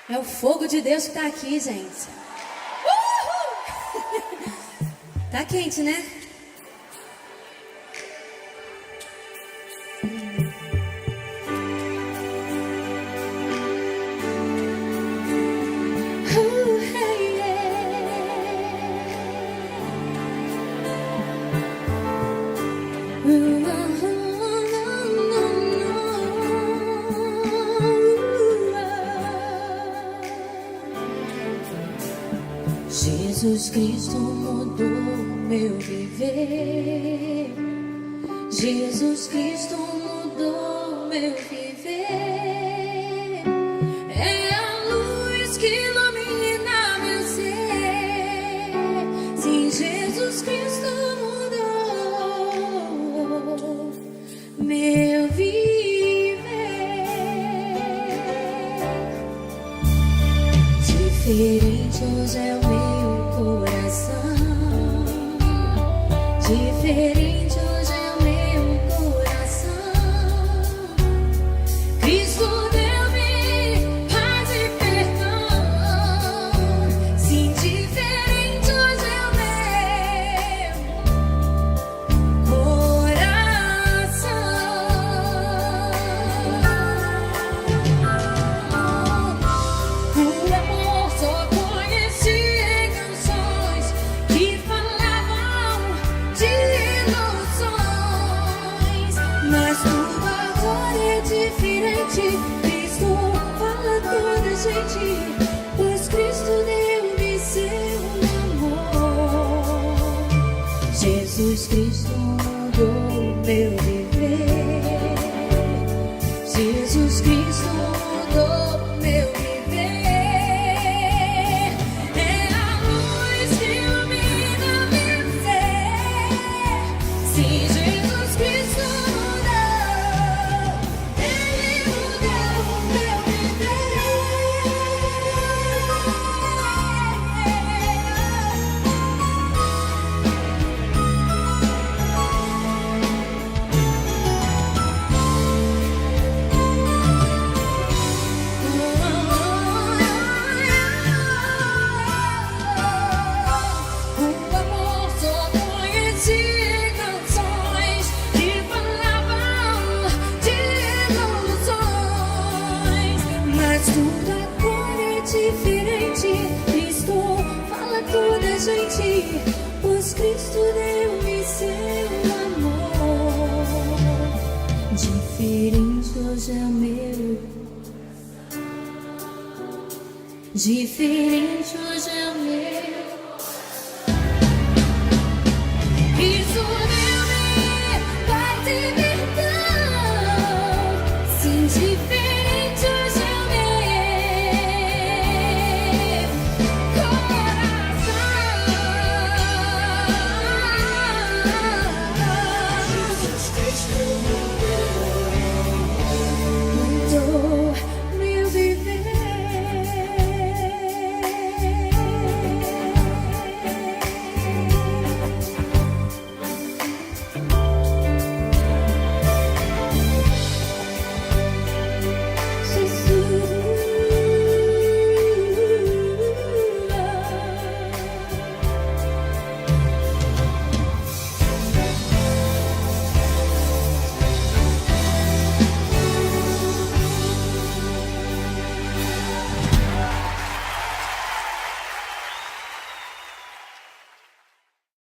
É o fogo de Deus que tá aqui, gente. Uhul! Tá quente, né? Jesus Cristo mudou meu viver. Jesus Cristo mudou meu viver. É a luz que ilumina meu ser. Sim, Jesus Cristo mudou meu viver. Diferente hoje é o meu coração. Diferente hoje é o meu coração. Cristo deu-me paz e perdão. Sim, diferente hoje é o meu coração. O amor só conheci em canções que falavam de ilusões, mas tudo agora é diferente. Cristo fala toda gente, pois Cristo deu-me seu amor. Jesus Cristo mudou meu viver. Jesus Cristo mudou meu viver. É a luz que ilumina meu ser. Sim, Jesus Cristo mudou. Ele mudou meu O amor só conheci em canções que falavam de ilusões, mas tudo agora é diferente. Cristo fala toda gente, pois Cristo deu-me seu amor. Diferente hoje é o meu. Diferente hoje é o meu.